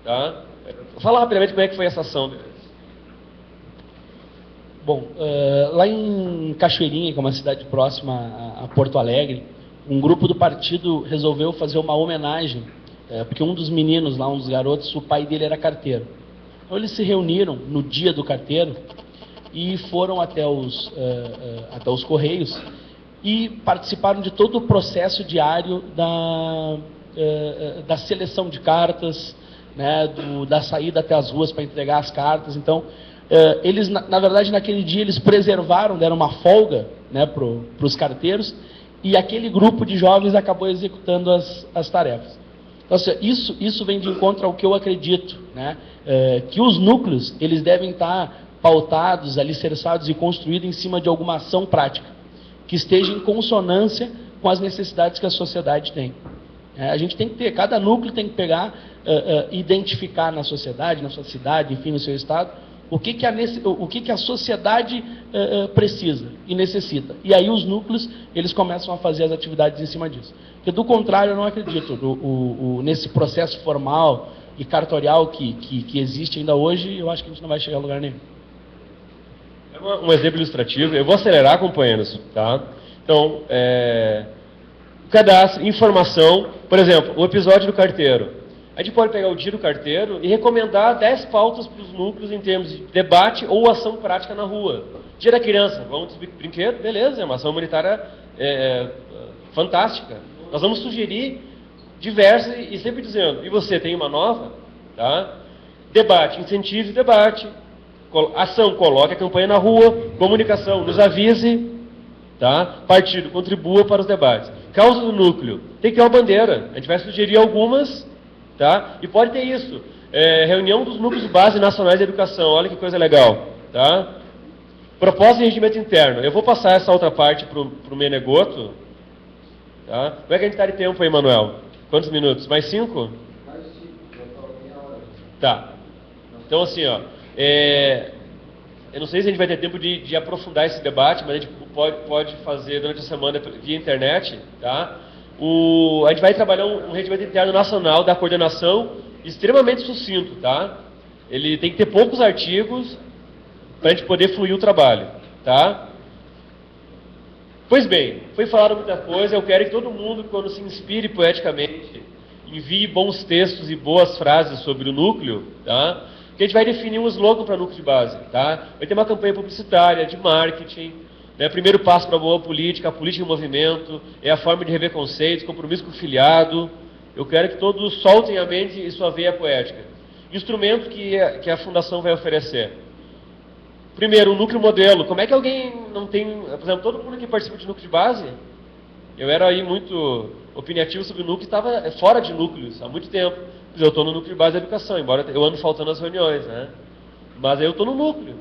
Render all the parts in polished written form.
Tá? Fala rapidamente como é que foi essa ação deles. Bom, lá em Cachoeirinha, que é uma cidade próxima a Porto Alegre, um grupo do partido resolveu fazer uma homenagem, porque um dos meninos lá, um dos garotos, o pai dele era carteiro. Então eles se reuniram no dia do carteiro e foram até os Correios e participaram de todo o processo diário da seleção de cartas, né, da saída até as ruas para entregar as cartas. Então, eles, na verdade, naquele dia, eles preservaram, deram uma folga, né, para os carteiros, e aquele grupo de jovens acabou executando as tarefas. Então, assim, isso vem de encontro ao que eu acredito, né, que os núcleos eles devem estar pautados, alicerçados e construídos em cima de alguma ação prática, que esteja em consonância com as necessidades que a sociedade tem. A gente tem que ter, cada núcleo tem que pegar, identificar na sociedade, na sua cidade, enfim, no seu estado, o que a sociedade precisa e necessita. E aí os núcleos, eles começam a fazer as atividades em cima disso. Porque do contrário, eu não acredito nesse processo formal e cartorial que existe ainda hoje, eu acho que a gente não vai chegar a lugar nenhum. É um exemplo ilustrativo, eu vou acelerar, companheiros, tá? Então, cadastro, informação, por exemplo, o episódio do carteiro. A gente pode pegar o dia do carteiro e recomendar 10 pautas para os núcleos em termos de debate ou ação prática na rua. Dia da criança, vamos distribuir brinquedo? Beleza, é uma ação humanitária fantástica. Nós vamos sugerir diversas e sempre dizendo, e você tem uma nova? Tá? Debate, incentive o debate. Ação, coloque a campanha na rua. Comunicação, nos avise. Tá? Partido, contribua para os debates. Causa do núcleo, tem que ter uma bandeira. A gente vai sugerir algumas, tá? E pode ter isso. Reunião dos núcleos de base nacionais de educação, olha que coisa legal. Tá? Proposta de regimento interno. Eu vou passar essa outra parte para o Menegoto. Tá? Como é que a gente está de tempo aí, Manuel? Quantos minutos? Mais 5? Mais 5, já está meia hora. Tá. Então, assim, ó. Eu não sei se a gente vai ter tempo de aprofundar esse debate, mas a gente pode fazer durante a semana via internet. Tá? A gente vai trabalhar um regimento interno nacional da coordenação extremamente sucinto. Tá? Ele tem que ter poucos artigos para a gente poder fluir o trabalho. Tá? Pois bem, foi falado muita coisa, eu quero que todo mundo, quando se inspire poeticamente, envie bons textos e boas frases sobre o núcleo, tá? Que a gente vai definir um slogan para núcleo de base, tá? Vai ter uma campanha publicitária, de marketing, né? Primeiro passo para a boa política, a política em movimento, é a forma de rever conceitos, compromisso com o filiado. Eu quero que todos soltem a mente e sua veia poética. Instrumento que a Fundação vai oferecer. Primeiro, o núcleo modelo. Como é que alguém não tem... Por exemplo, todo mundo que participa de núcleo de base, eu era aí muito opinativo sobre o núcleo e estava fora de núcleos há muito tempo. Eu estou no núcleo de base da educação, embora eu ando faltando as reuniões, né? Mas aí eu estou no núcleo.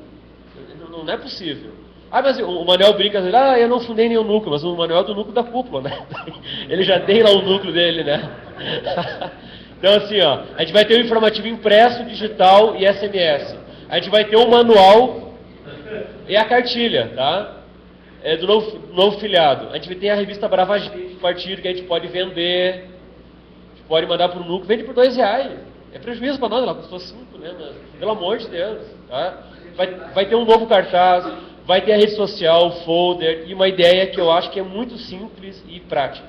Não é possível. Mas o Manuel brinca, eu não fundei nenhum núcleo, mas o Manuel é do núcleo da cúpula, né? Ele já tem lá o núcleo dele, né? Então assim, ó, a gente vai ter um informativo impresso, digital e SMS. A gente vai ter um manual e a cartilha, tá? Do novo filiado. A gente tem a revista Brava Gente do partido que a gente pode vender, a gente pode mandar para o núcleo, vende por R$2. É prejuízo para nós, ela custou 5, né? Mas, pelo amor de Deus, tá? Vai ter um novo cartaz, vai ter a rede social, folder, e uma ideia que eu acho que é muito simples e prática.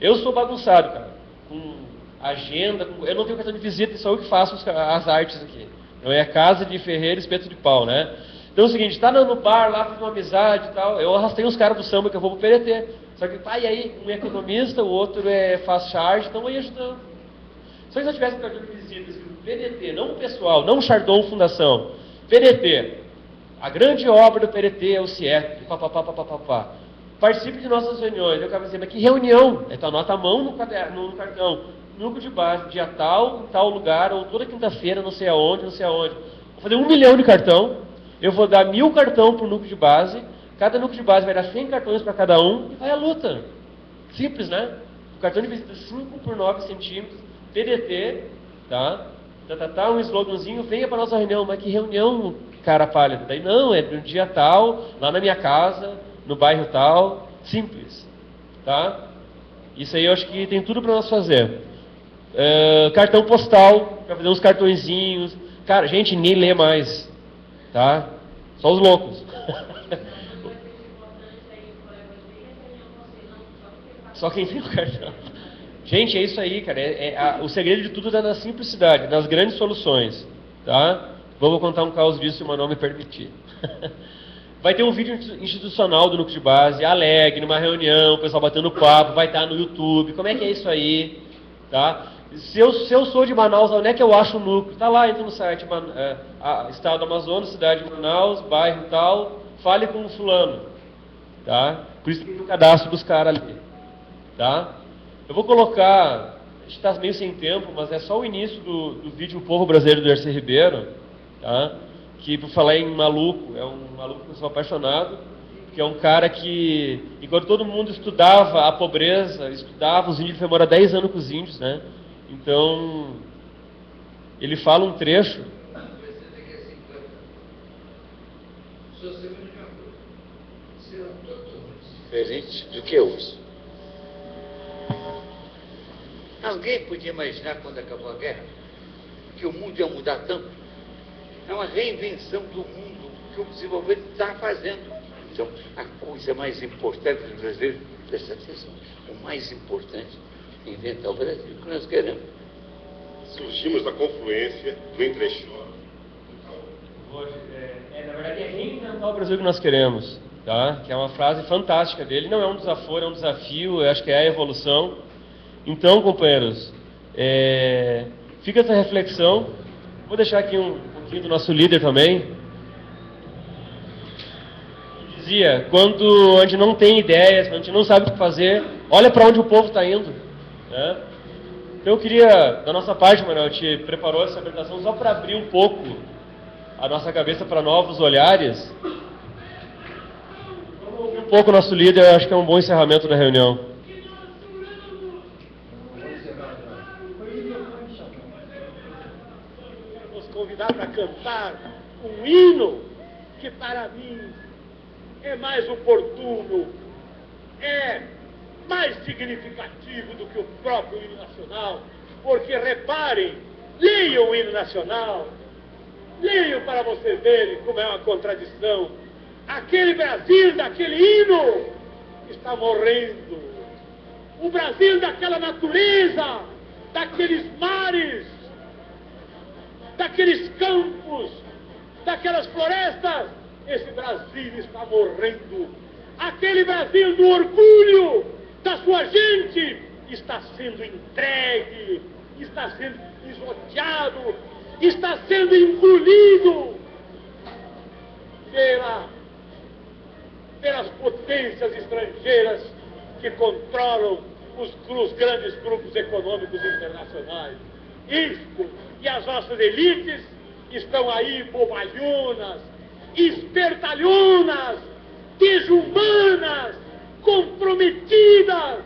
Eu sou bagunçado, cara, com agenda, eu não tenho cartão de visita, só eu que faço as artes aqui. Então é casa de ferreiro, espeto de pau, né? Então é o seguinte, tá no bar lá, fiz uma amizade e tal, eu arrastei uns caras do samba que eu vou pro PDT. Só que, e aí, um é economista, o outro faz charge, então aí ajudando. Só que se eu tivesse um cartão de visita escrito PDT, não pessoal, não Chardon Fundação, PDT, a grande obra do PDT é o CIEP, papapá. Participe de nossas reuniões. Eu acabo dizendo, mas que reunião? Então anota a mão no cartão. Núcleo de base, dia tal, em tal lugar, ou toda quinta-feira, não sei aonde. Vou fazer 1 milhão de cartão, eu vou dar 1000 cartão para o núcleo de base, cada núcleo de base vai dar 100 cartões para cada um, e vai a luta. Simples, né? O cartão de visita 5 por 9 centímetros, PDT, tá? Um sloganzinho, venha para nossa reunião. Mas que reunião, cara pálida? Daí não, é no dia tal, lá na minha casa, no bairro tal, simples, tá? Isso aí eu acho que tem tudo para nós fazer. Cartão postal, para fazer uns cartõezinhos. Cara, gente, ninguém lê mais, tá? Só os loucos. Só quem tem o cartão. Gente, é isso aí, cara. O segredo de tudo está na simplicidade, nas grandes soluções, tá? Vou contar um caos disso se o Manuel me permitir. Vai ter um vídeo institucional do Núcleo de Base, alegre, numa reunião, o pessoal batendo papo, vai estar no YouTube. Como é que é isso aí? Tá? Se eu sou de Manaus, onde é que eu acho o núcleo? Está lá, entra no site, Estado do Amazonas, cidade de Manaus, bairro tal, fale com o fulano. Tá? Por isso que tem o cadastro dos caras ali. Tá? Eu vou colocar, a gente está meio sem tempo, mas é só o início do vídeo O Povo Brasileiro do Darcy Ribeiro, tá? Que, por falar em maluco, é um maluco que eu sou apaixonado, que é um cara que, enquanto todo mundo estudava a pobreza, estudava os índios, foi morar 10 anos com os índios, né? Então, ele fala um trecho. Diferente do que hoje. Alguém podia imaginar, quando acabou a guerra, que o mundo ia mudar tanto? É uma reinvenção do mundo que o desenvolvimento está fazendo. Então, a coisa mais importante do brasileiro, presta atenção, o mais importante é inventar o Brasil que nós queremos. Surgimos da confluência do entrechó. Na verdade, é reinventar o Brasil que nós queremos, tá? Que é uma frase fantástica dele. Não é um desaforo, é um desafio, eu acho que é a evolução. Então, companheiros, fica essa reflexão. Vou deixar aqui um pouquinho do nosso líder também. Ele dizia, quando a gente não tem ideias, quando a gente não sabe o que fazer, olha para onde o povo está indo, né? Então eu queria, da nossa parte, Manuel, te preparou essa apresentação só para abrir um pouco a nossa cabeça para novos olhares. Vamos ouvir um pouco o nosso líder, eu acho que é um bom encerramento da reunião. Nos convidar para cantar um hino que para mim é mais oportuno, é mais significativo do que o próprio hino nacional, porque reparem, leiam o hino nacional, leiam para vocês verem como é uma contradição. Aquele Brasil daquele hino está morrendo. O Brasil daquela natureza, daqueles mares, daqueles campos, daquelas florestas, esse Brasil está morrendo. Aquele Brasil do orgulho da sua gente está sendo entregue, está sendo pisoteado, está sendo engolido pelas potências estrangeiras que controlam os grandes grupos econômicos internacionais. Isto e as nossas elites estão aí bobalhonas, espertalhonas, desumanas, comprometidas,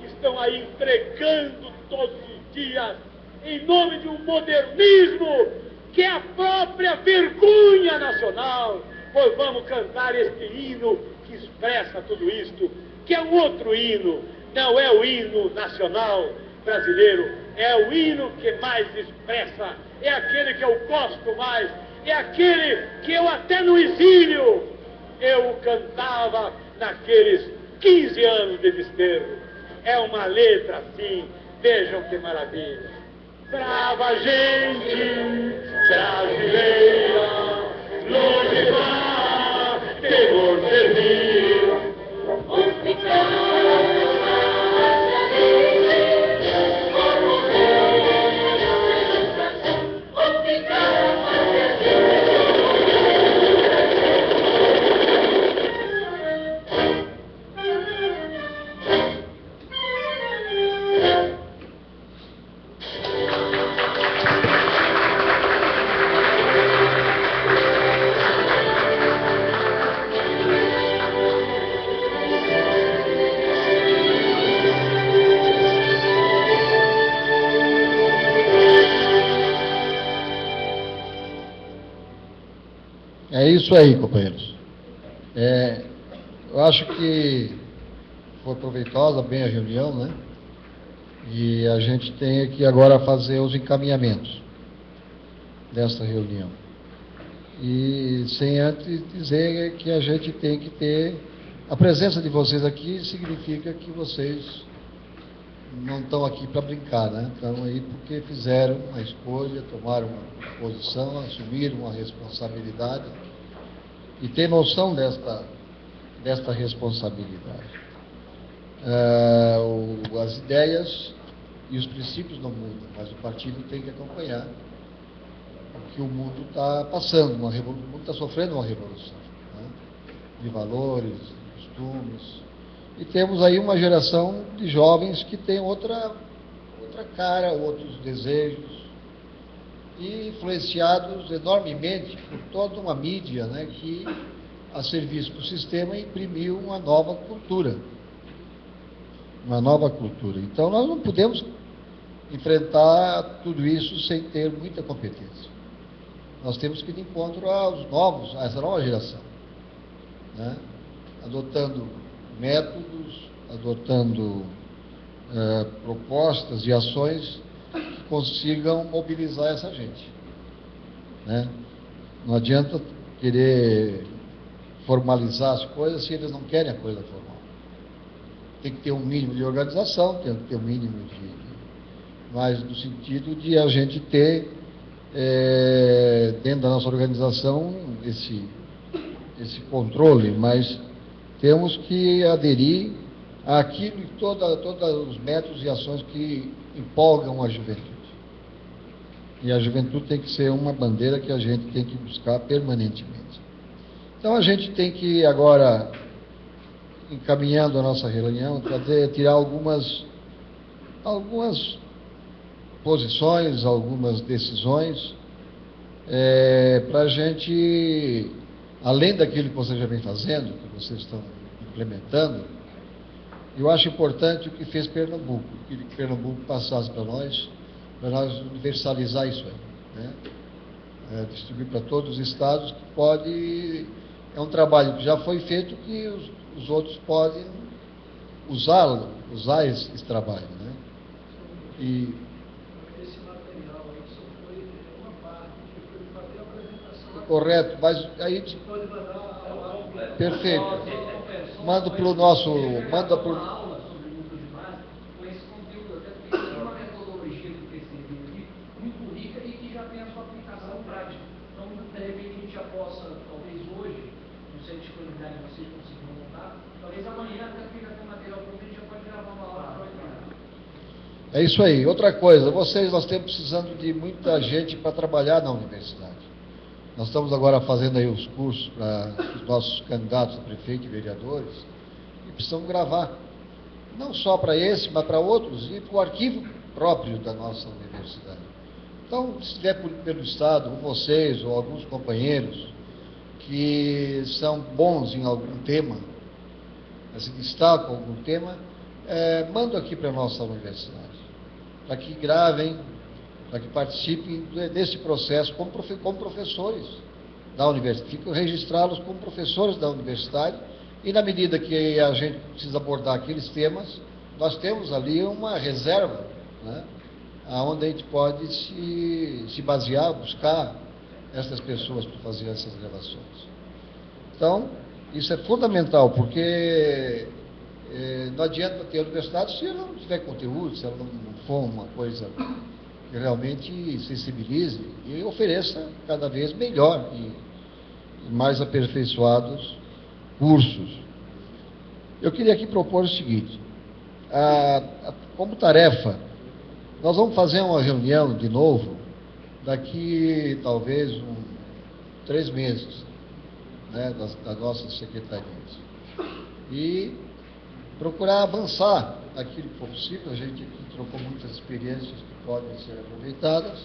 estão aí entregando todos os dias em nome de um modernismo que é a própria vergonha nacional. Pois vamos cantar este hino que expressa tudo isto, que é um outro hino, não é o hino nacional brasileiro, é o hino que mais expressa, é aquele que eu gosto mais, é aquele que eu até no exílio eu cantava naqueles 15 anos de desterro. É uma letra assim, vejam que maravilha. Brava gente brasileira, longe vá, temor servir, hospital. É isso aí, companheiros. Eu acho que foi proveitosa bem a reunião, né? E a gente tem que agora fazer os encaminhamentos dessa reunião. E sem antes dizer que a gente tem que ter... A presença de vocês aqui significa que vocês não estão aqui para brincar, né? Estão aí porque fizeram uma escolha, tomaram uma posição, assumiram uma responsabilidade e ter noção desta responsabilidade. As ideias e os princípios não mudam, mas o partido tem que acompanhar o que o mundo está passando, o mundo está sofrendo uma revolução, né? De valores, de costumes. E temos aí uma geração de jovens que tem outra cara, outros desejos, e influenciados enormemente por toda uma mídia, né, que, a serviço do sistema, imprimiu uma nova cultura. Uma nova cultura. Então, nós não podemos enfrentar tudo isso sem ter muita competência. Nós temos que ir de encontro aos novos, a essa nova geração, né, adotando métodos, adotando propostas e ações que consigam mobilizar essa gente, né? Não adianta querer formalizar as coisas se eles não querem a coisa formal. Tem que ter um mínimo de organização, tem que ter um mínimo mas no sentido de a gente ter dentro da nossa organização esse controle, mas temos que aderir àquilo e todos os métodos e ações que empolgam a juventude. E a juventude tem que ser uma bandeira que a gente tem que buscar permanentemente. Então a gente tem que agora, encaminhando a nossa reunião, tirar algumas posições, algumas decisões, para a gente, além daquilo que vocês já vem fazendo, que vocês estão implementando, eu acho importante o que fez Pernambuco, que Pernambuco passasse para nós universalizar isso aí, né? Distribuir para todos os estados, que pode... É um trabalho que já foi feito, que os outros podem usar esse trabalho, né? E... Esse material aí só foi uma parte, que foi fazer a apresentação. Correto, mas aí... Pode mandar a Perfeito. Manda para o nosso... Manda para aula sobre núcleo de base, com esse conteúdo, até porque tem uma metodologia do PCB aqui, muito rica e que já tem a sua aplicação prática. Então, de repente, a gente já possa, talvez hoje, não sei a disponibilidade de vocês conseguirem montar, talvez amanhã, até porque já tem material pronto, a gente já pode gravar uma aula para o É isso aí. Outra coisa, nós estamos precisando de muita gente para trabalhar na universidade. Nós estamos agora fazendo aí os cursos para os nossos candidatos a prefeito e vereadores, e precisamos gravar. Não só para esse, mas para outros, e para o arquivo próprio da nossa universidade. Então, se estiver pelo Estado, ou vocês, ou alguns companheiros, que são bons em algum tema, se destacam em algum tema, mandam aqui para a nossa universidade, para que gravem, para que participem desse processo como professores da universidade. Ficam registrados como professores da universidade, e na medida que a gente precisa abordar aqueles temas, nós temos ali uma reserva, né, onde a gente pode se basear, buscar essas pessoas para fazer essas gravações. Então, isso é fundamental, porque não adianta ter a universidade se ela não tiver conteúdo, se ela não for uma coisa que realmente sensibilize e ofereça cada vez melhor e mais aperfeiçoados cursos. Eu queria aqui propor o seguinte: como tarefa, nós vamos fazer uma reunião de novo daqui talvez 3 meses, né, das nossas secretarias, e procurar avançar aquilo que for possível. A gente aqui trocou muitas experiências que podem ser aproveitadas,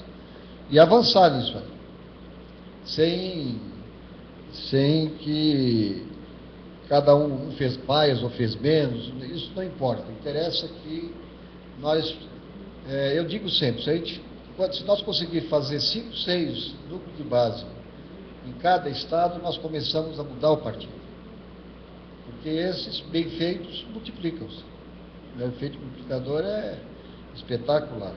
e avançar nisso aí, sem que cada um fez mais ou fez menos, isso não importa. Interessa que nós, eu digo sempre, se nós conseguirmos fazer 5, 6 núcleos de base em cada estado, nós começamos a mudar o partido. Porque esses bem feitos multiplicam-se. O efeito multiplicador espetacular.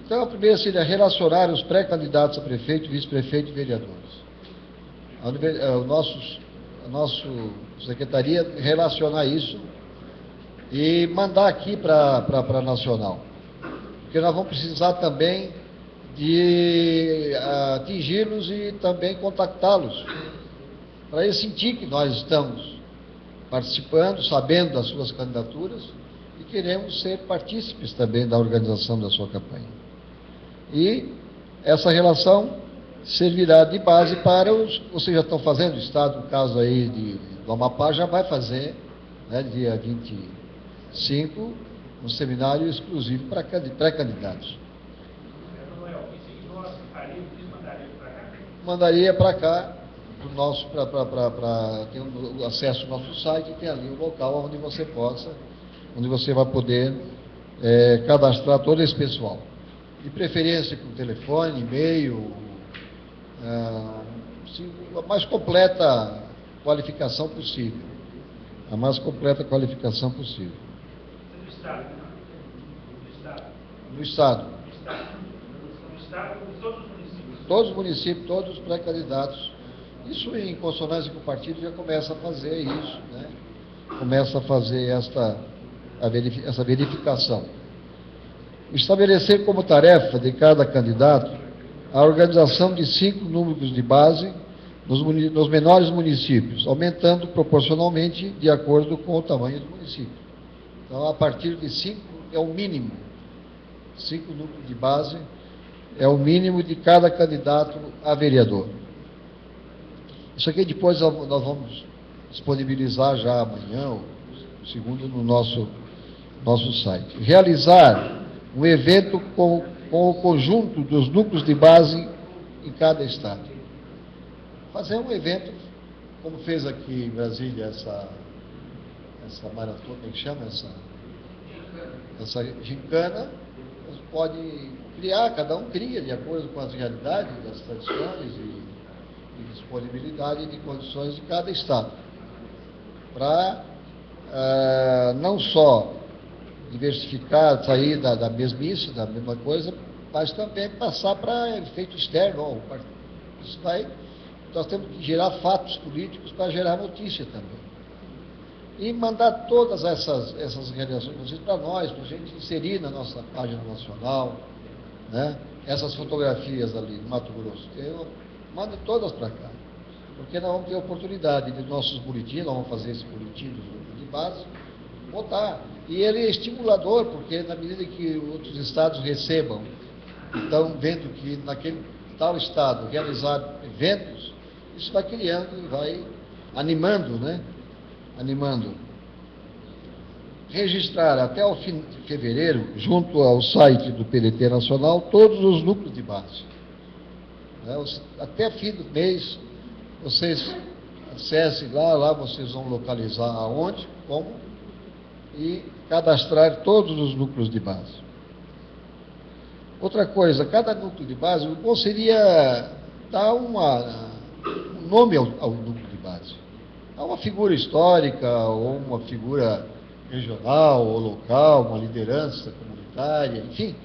Então, a primeira seria relacionar os pré-candidatos a prefeito, vice-prefeito e vereadores. A nossa secretaria relacionar isso e mandar aqui para a Nacional. Porque nós vamos precisar também de atingi-los e também contactá-los, para eles sentir que nós estamos participando, sabendo das suas candidaturas e queremos ser partícipes também da organização da sua campanha. E essa relação servirá de base para os... Vocês já estão fazendo, o Estado, no caso aí do Amapá, já vai fazer, né, dia 25, um seminário exclusivo para pré-candidatos. Mandaria para cá, tem o acesso ao nosso site, tem ali o local onde você vai poder cadastrar todo esse pessoal. De preferência com telefone, e-mail, a mais completa qualificação possível. A mais completa qualificação possível. No Estado. No Estado. No Estado, em todos os municípios. Todos os municípios, todos os pré-candidatos. Isso, em consonância com o partido, já começa a fazer isso, né? Começa a fazer essa verificação. Estabelecer como tarefa de cada candidato a organização de 5 núcleos de base nos menores municípios, aumentando proporcionalmente de acordo com o tamanho do município. Então, a partir de 5 é o mínimo. 5 núcleos de base é o mínimo de cada candidato a vereador. Isso aqui depois nós vamos disponibilizar já amanhã, ou segundo, no nosso site. Realizar um evento com o conjunto dos núcleos de base em cada estado. Fazer um evento, como fez aqui em Brasília essa maratona, como é que chama? Essa gincana, você pode criar, cada um cria de acordo com as realidades, das tradições e disponibilidade de condições de cada estado. Para não só diversificar, sair da mesmice, da mesma coisa, mas também passar para efeito externo. Nós temos que gerar fatos políticos para gerar notícia também. E mandar todas essas realizações para nós, para a gente inserir na nossa página nacional, né? Essas fotografias ali no Mato Grosso. Mande todas para cá, porque nós vamos ter oportunidade de nossos boletins, nós vamos fazer esse boletim de base, botar. E ele é estimulador, porque na medida que outros estados recebam, estão vendo que naquele tal estado realizar eventos, isso vai criando e vai animando, né? Animando. Registrar até o fim de fevereiro, junto ao site do PDT Nacional, todos os núcleos de base. Até fim do mês, vocês acessem lá vocês vão localizar aonde, como, e cadastrar todos os núcleos de base. Outra coisa, cada núcleo de base, o bom seria dar um nome ao núcleo de base. Dar uma figura histórica, ou uma figura regional ou local, uma liderança comunitária, enfim.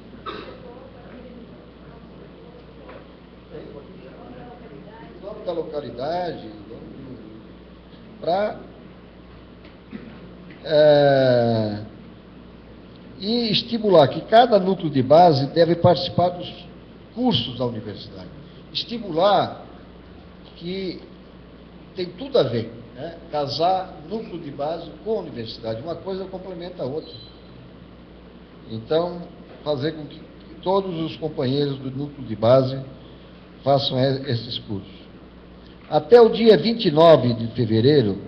Da localidade, para e estimular que cada núcleo de base deve participar dos cursos da universidade. Estimular que tem tudo a ver, né? Casar núcleo de base com a universidade, uma coisa complementa a outra. Então, fazer com que todos os companheiros do núcleo de base façam esses cursos. Até o dia 29 de fevereiro,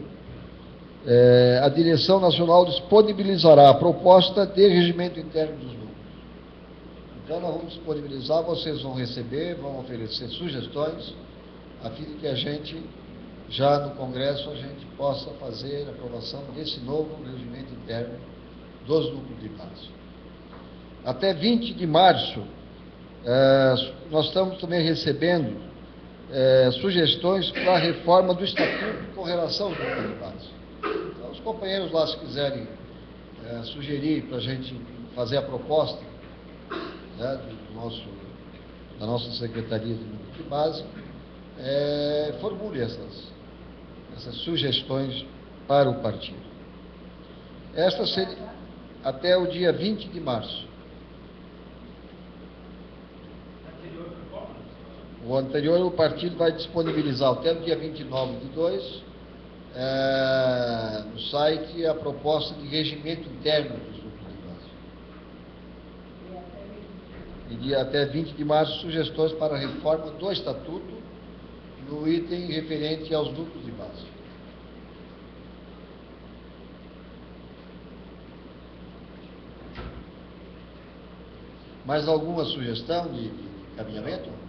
a Direção Nacional disponibilizará a proposta de regimento interno dos núcleos. Então, nós vamos disponibilizar, vocês vão receber, vão oferecer sugestões, a fim de que a gente, já no Congresso, a gente possa fazer a aprovação desse novo regimento interno dos núcleos de base. Até 20 de março, nós estamos também recebendo sugestões para a reforma do Estatuto com relação ao núcleo de base. Então, os companheiros lá, se quiserem sugerir para a gente fazer a proposta né, da nossa Secretaria de Base, formule essas sugestões para o partido. Esta seria até o dia 20 de março. O anterior, o partido vai disponibilizar até o dia 29/2 no site a proposta de regimento interno dos grupos de base. E dia até 20 de março, sugestões para a reforma do Estatuto no item referente aos grupos de base. Mais alguma sugestão de caminhamento?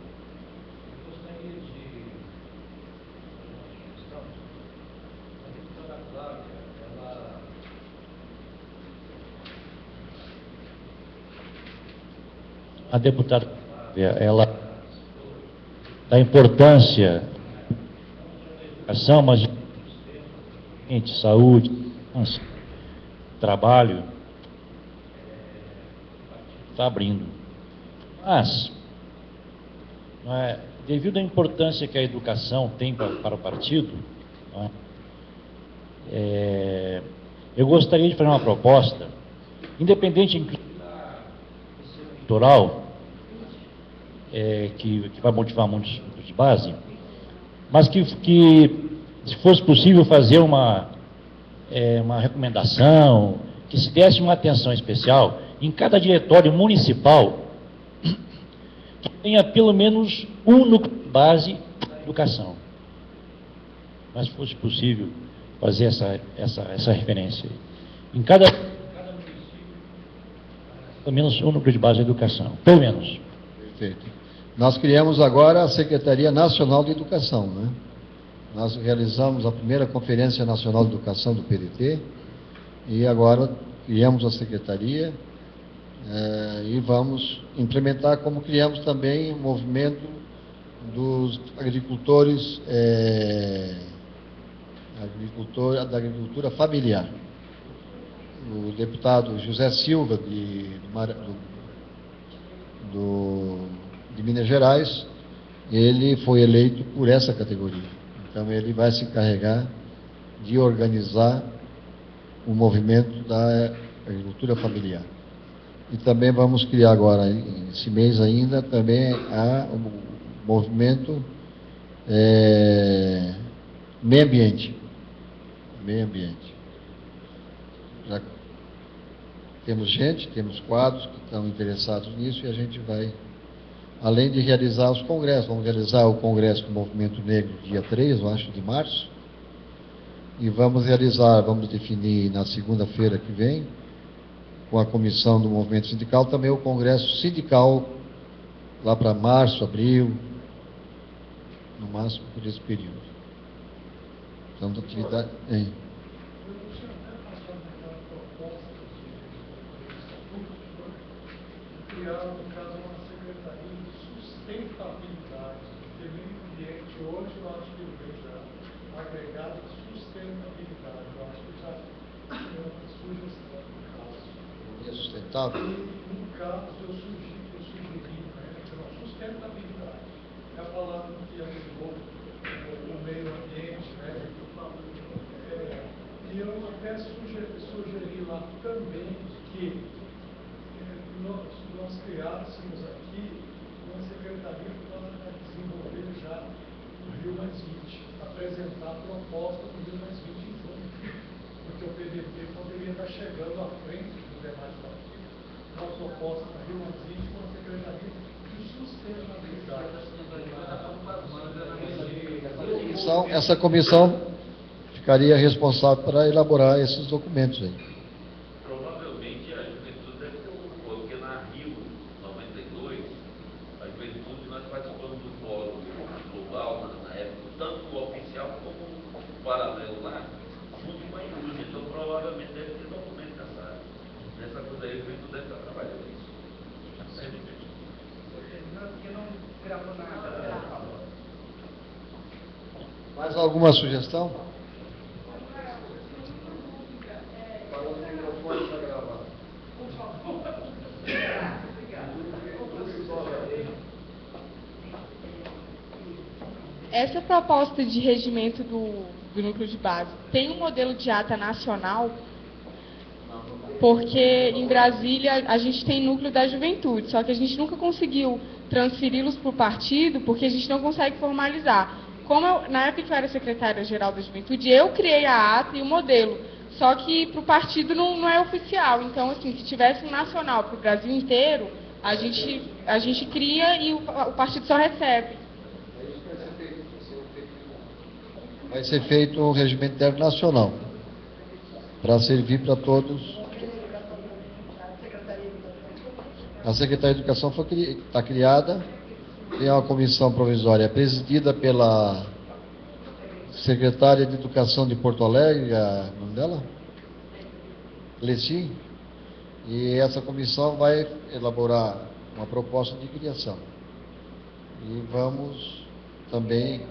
A deputada, ela da importância da educação, mas saúde, trabalho, está abrindo. Mas, devido à importância que a educação tem para o partido, eu gostaria de fazer uma proposta, independente eleitoral, que vai motivar muitos grupos de base, mas que se fosse possível fazer uma recomendação, que se desse uma atenção especial em cada diretório municipal que tenha pelo menos um núcleo de base de educação. Mas se fosse possível fazer essa referência. Em cada município, pelo menos um núcleo de base de educação. Pelo menos. Perfeito. Nós criamos agora a Secretaria Nacional de Educação, né? Nós realizamos a primeira Conferência Nacional de Educação do PDT e agora criamos a Secretaria e vamos implementar, como criamos também, o movimento dos agricultores, da agricultura familiar. O deputado José Silva, de Minas Gerais, ele foi eleito por essa categoria. Então, ele vai se encarregar de organizar o movimento da agricultura familiar. E também vamos criar agora, esse mês ainda, também o movimento meio ambiente. Já temos temos quadros que estão interessados nisso e a gente vai, além de realizar os congressos, vamos realizar o congresso do Movimento Negro dia 3, eu acho, de março, e vamos definir na segunda-feira que vem, com a comissão do movimento sindical, também o congresso sindical, lá para março, abril, no máximo por esse período. Então, da atividade... Criar, no caso, uma secretaria de sustentabilidade, porque meio ambiente hoje eu acho que eu vejo já agregado de sustentabilidade. Eu acho que já é uma sugestão no caso. É sustentável? No caso, eu sugeri, sustentabilidade. É a palavra que agregou o meio ambiente, né? E eu até sugeri lá também que nós criássemos aqui uma secretaria para desenvolver já o Rio +20, apresentar a proposta do Rio +20 em junho, porque o PDT poderia estar chegando à frente dos demais partidos com a proposta do Rio +20 com a secretaria de sustentabilidade. Essa comissão ficaria responsável para elaborar esses documentos aí. Provavelmente a juventude deve ter porque na Rio 92, a juventude nós participamos do fórum global na época, tanto o oficial como o paralelo lá, junto com a indústria. Então provavelmente deve ter documento nessa coisa aí, a juventude deve estar trabalhando isso. Porque não gravou nada. Mais alguma sugestão? Essa proposta de regimento do núcleo de base tem um modelo de ata nacional? Porque em Brasília a gente tem núcleo da juventude, só que a gente nunca conseguiu transferi-los para o partido porque a gente não consegue formalizar. Como na época que eu era secretária-geral da juventude, eu criei a ata e o modelo, só que para o partido não é oficial. Então, assim, se tivesse um nacional para o Brasil inteiro, a gente cria e o partido só recebe. Vai ser feito um regimento internacional para servir para todos. A Secretaria de Educação está criada, tem uma comissão provisória presidida pela secretária de Educação de Porto Alegre, o nome dela? Leci. E essa comissão vai elaborar uma proposta de criação. E vamos também...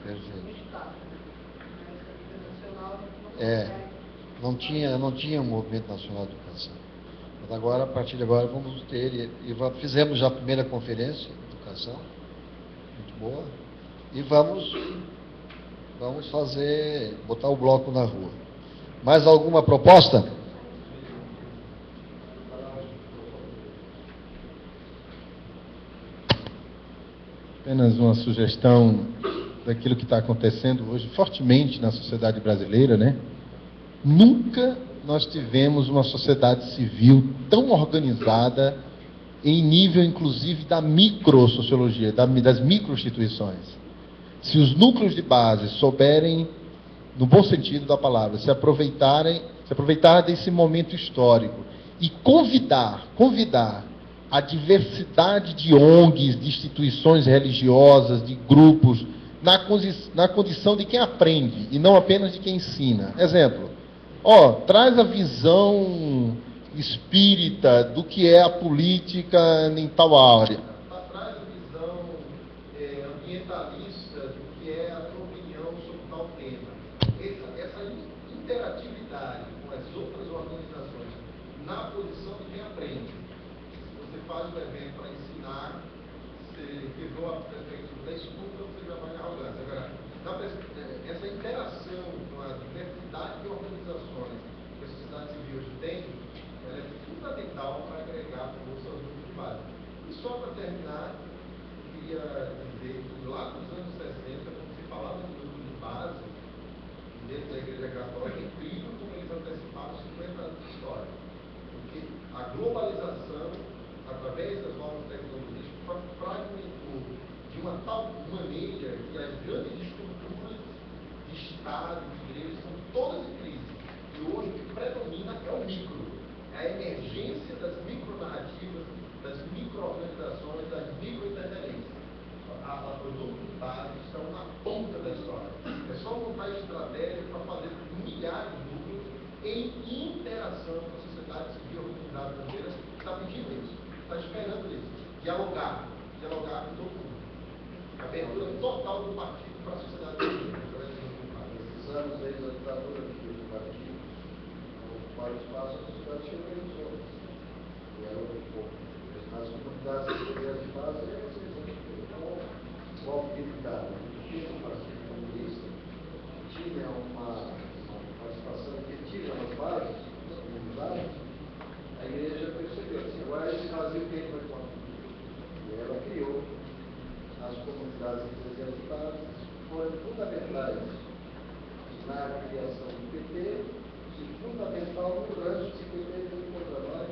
Perfeito. Não tinha um movimento nacional de educação. Mas agora, a partir de agora, vamos ter, fizemos já a primeira conferência de educação, muito boa, e vamos botar o bloco na rua. Mais alguma proposta? Apenas uma sugestão daquilo que está acontecendo hoje fortemente na sociedade brasileira, né? Nunca nós tivemos uma sociedade civil tão organizada em nível, inclusive, da microsociologia, das microinstituições. Se os núcleos de base souberem, no bom sentido da palavra, se aproveitar desse momento histórico e convidar a diversidade de ONGs, de instituições religiosas, de grupos, na condição de quem aprende e não apenas de quem ensina. Exemplo, traz a visão espírita do que é a política em tal área. Traz a visão ambientalista do que é a tua opinião sobre tal tema. Essa interatividade com as outras organizações na posição de quem aprende. Você faz um evento para ensinar, você quebrou a perspectiva da escuta, você já vai na arrogância. Agora, essa interação com a diversidade de organizações que a sociedade civil hoje tem, ela é fundamental para agregar força aos grupos de base. E só para terminar, queria dizer que lá nos anos 60, quando se falava de grupos de base, dentro da Igreja Católica, é incrível como eles anteciparam 50 anos de história. Porque a globalização, através das novas tecnologias, fragmentou de uma tal maneira que as grandes estruturas de Estado, de igrejas, são todas em crise. E hoje o que predomina é o micro. É a emergência das micronarrativas, das microorganizações, das microinterferências. Os núcleos de base estão na ponta da história. É só montar estratégia para fazer milhares de núcleos em interação com a sociedade civil, a comunidade brasileira, que está pedindo isso, está esperando isso. Dialogar com todo mundo. Abertura total do partido para a sociedade civil. Esses anos aí da ditadura do partido, ocuparam espaço, a sociedade se organizou. E era as comunidades de base, o Alphaville tinha um partido comunista, tinha uma participação efetiva nas bases, nas comunidades, a igreja percebeu assim, agora esse vazio quem vai contar? E ela criou as comunidades eclesiasticais, foram fundamentais na criação do PT, e fundamental no rancho que o PT deu contra nós,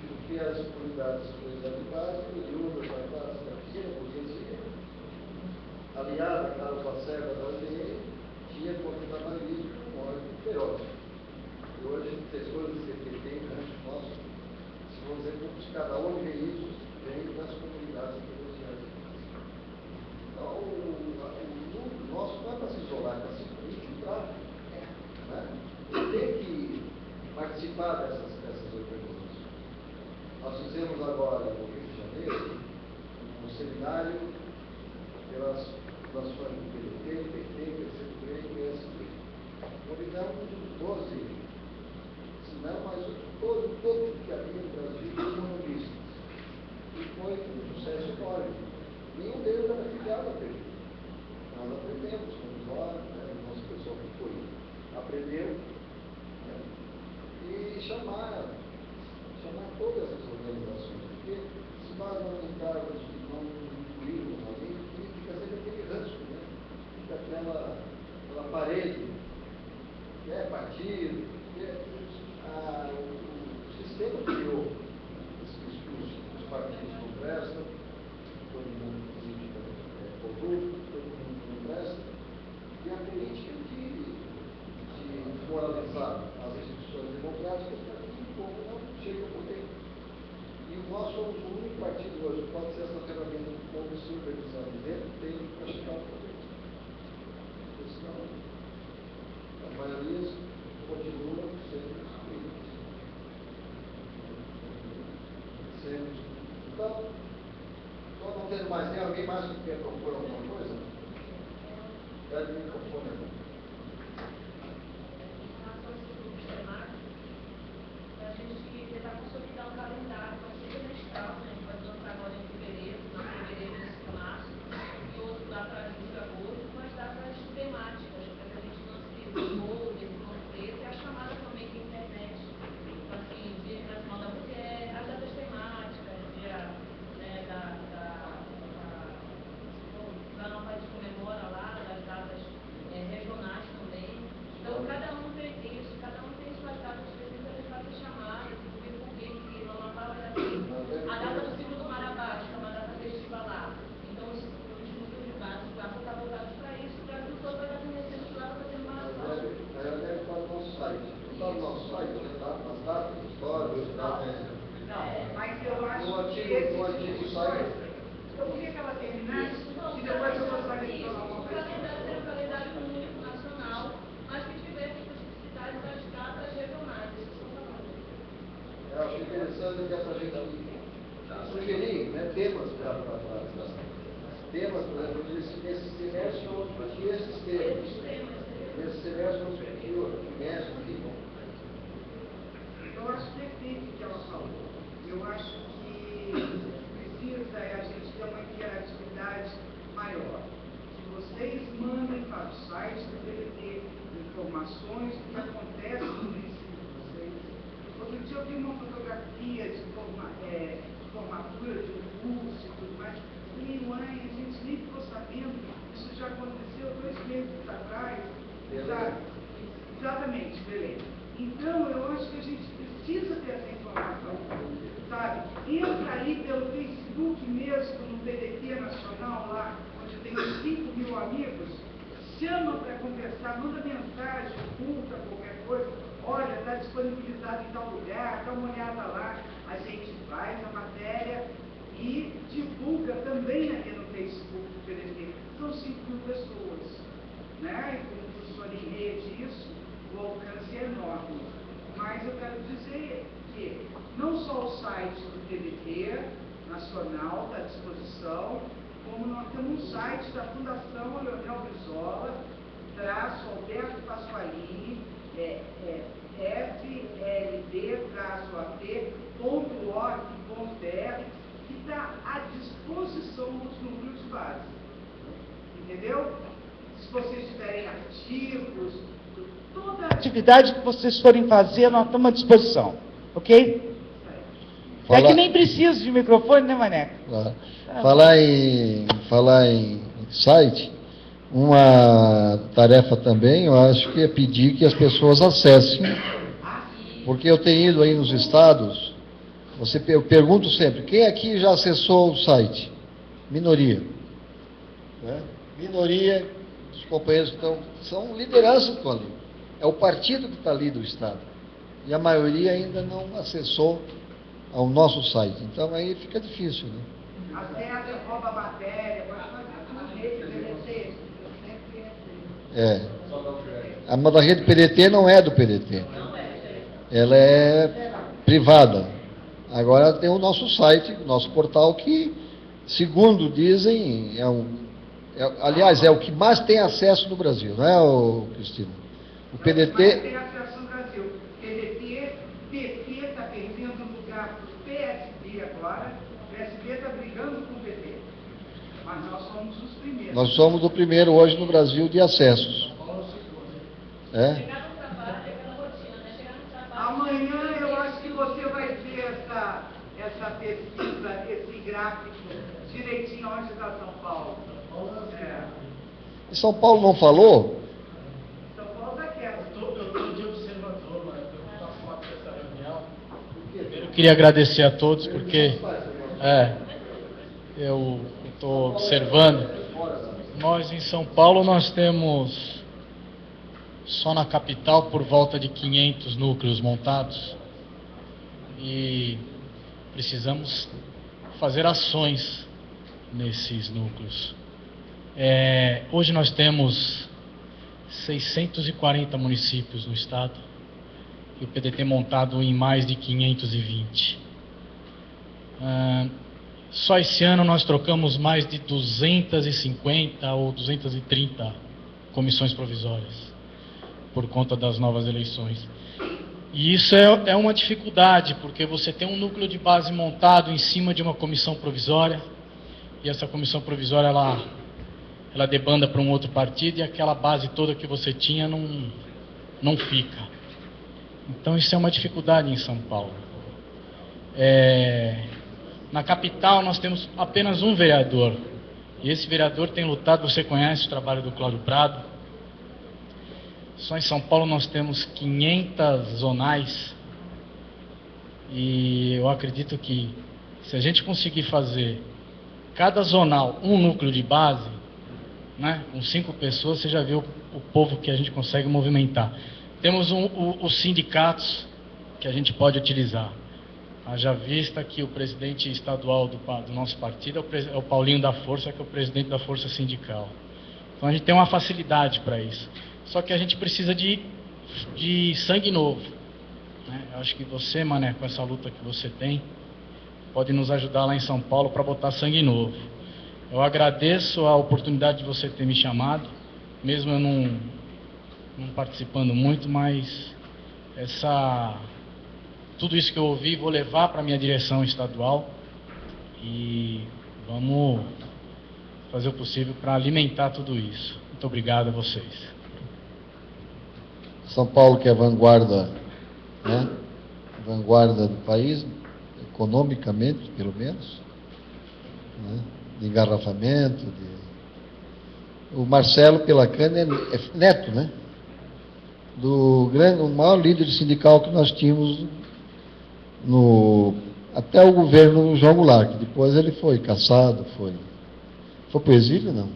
porque as comunidades eclesiasticais, oriundas da classe da pequena burguesia, aliada à lacerda da UDN, tinha contra-trabalhismo com ódio feroz. E hoje, pessoas do CPT, rancho nosso, se vão dizer que cada um vê isso, vem das comunidades eclesiásticas. Então, o nosso não é para se isolar, é para se infiltrar. Né? Tem que participar dessas organizações. Nós fizemos agora, no Rio de Janeiro, um seminário pelas fundações do PDT, PT, PCB e PSB. Convidamos os 12, se não, mas todo que havia no Brasil, comunistas. E foi um sucesso enorme. Nenhum deles era aprender. Nós aprendemos, fomos lá, né, o nosso pessoal que foi, aprendeu, né, e chamar todas essas organizações, porque se nós não encaramos e não incluirmos ali, fica sempre aquele ranço, né? Fica aquela parede, que é partido, que é o sistema criou os partidos não prestam, todo mundo política é corrupto, todo mundo não presta, e a política de moralizar as instituições democráticas para que o povo não chegue ao poder. E nós somos o único partido hoje que pode ser essa ferramenta do povo se organizar dentro dele para chegar ao poder. Porque senão a maioria continua sendo excluída. Então, não tendo mais, tem alguém mais que quer propor alguma coisa? Pede o microfone. A gente tentar consolidar um calendário, pode ser semestral, né? Pode lançar agora em fevereiro, não fevereiro, nesse março, e outro lá para julho, agosto, mas dá para as temáticas, para que a gente lance o esse conceito, e a chamada também da internet, assim, Dia Internacional da Mulher, as datas temáticas, dia, né, da Nova País comemora lá, das datas regionais também. Então, cada um tem isso, cada um tem suas datas específicas, as datas chamadas, que não matava a data do ciclo do Marabá, que é uma data festivalar. Então, os núcleos de base lá vão estar voltados para isso, o Brasil todo vai estar conhecendo lá, fazendo maratona. Deve estar no nosso site. Está no nosso site, as datas, histórias, mas eu acho no antigo site. Eu queria que ela terminasse e depois eu gostaria de falar uma coisa. O calendário é um calendário único nacional, mas que tivesse especificidades das datas regionais. Eu acho interessante que essa gente sugerir, né, temas para temas, por exemplo, nesse semestre vamos discutir esses temas. Nesse semestre vamos discutir o trimestre aqui. Eu acho perfeito o que ela falou. Eu acho que precisa a gente ter uma interatividade maior. Que vocês mandem para o site do PDT informações do que acontece no município de vocês. Outro dia eu vi uma fotografia de formatura de um curso e tudo mais. E, mãe, a gente nem ficou sabendo. Isso já aconteceu 2 meses atrás. Exatamente, Belém. Então, eu acho que a gente precisa ter essa informação, sabe? Entra aí pelo Facebook mesmo, no PDT Nacional, lá, onde tem uns 5.000 amigos, chama para conversar, manda mensagem, curta, qualquer coisa, olha, está disponibilizado em tal lugar, dá uma olhada lá, a gente faz a matéria e divulga também ali no Facebook do PDT. São 5.000 pessoas, né? E como funciona em rede isso, o alcance é enorme. Mas eu quero dizer que não só o site do PDT Nacional está à disposição, como nós temos um site da Fundação Leonel Brizola, _Alberto Pasqualini, fld-ap.org.br, que está à disposição dos núcleos de base. Entendeu? Se vocês tiverem artigos, toda atividade que vocês forem fazer, nós estamos à disposição. Ok? É que nem precisa de microfone, né, Maneco? Falar em site, uma tarefa também, eu acho que é pedir que as pessoas acessem, porque eu tenho ido aí nos estados, eu pergunto sempre, quem aqui já acessou o site? Minoria. Né? Minoria dos companheiros que são lideranças que estão ali. É o partido que está ali do estado. E a maioria ainda não acessou ao nosso site. Então aí fica difícil, né? Acessa, rouba a matéria, pode fazer tudo rede A da rede PDT não é do PDT. Ela é privada. Agora tem o nosso site, o nosso portal, que, segundo dizem, aliás, é o que mais tem acesso no Brasil, não é, Cristina? O PDT... Mas tem acesso no Brasil. PT está perdendo lugar para o PSB agora. O PSB está brigando com o PT. Mas nós somos somos os primeiros. Nós somos o primeiro hoje no Brasil de acessos. Amanhã eu acho que você vai ver essa pesquisa, esse gráfico direitinho onde está São Paulo. E São Paulo não falou? São Paulo está quieto. Eu estou de observador, mas eu faço parte dessa reunião. Primeiro, eu queria agradecer a todos, porque eu estou observando. Nós, em São Paulo, nós temos, só na capital, por volta de 500 núcleos montados. E precisamos fazer ações nesses núcleos. Hoje nós temos 640 municípios no estado e o PDT montado em mais de 520. Só esse ano nós trocamos mais de 250 ou 230 comissões provisórias por conta das novas eleições. E isso é uma dificuldade, porque você tem um núcleo de base montado em cima de uma comissão provisória, e essa comissão provisória ela debanda para um outro partido, e aquela base toda que você tinha não fica. Então isso é uma dificuldade em São Paulo. Na capital nós temos apenas um vereador, e esse vereador tem lutado, você conhece o trabalho do Cláudio Prado. Só em São Paulo nós temos 500 zonais, e eu acredito que se a gente conseguir fazer cada zonal um núcleo de base, né, com 5 pessoas, você já viu o povo que a gente consegue movimentar. Temos os sindicatos que a gente pode utilizar. Haja vista que o presidente estadual do nosso partido é o Paulinho da Força, que é o presidente da Força Sindical. Então a gente tem uma facilidade para isso. Só que a gente precisa de sangue novo, né? Eu acho que você, Mané, com essa luta que você tem, pode nos ajudar lá em São Paulo para botar sangue novo. Eu agradeço a oportunidade de você ter me chamado, mesmo eu não participando muito, mas tudo isso que eu ouvi vou levar para a minha direção estadual e vamos fazer o possível para alimentar tudo isso. Muito obrigado a vocês. São Paulo, que é a vanguarda, né? Vanguarda do país, economicamente, pelo menos, né? De engarrafamento. O Marcelo Pelacani é neto, né? O maior líder sindical que nós tínhamos até o governo João Goulart, que depois ele foi caçado, foi para o exílio, não?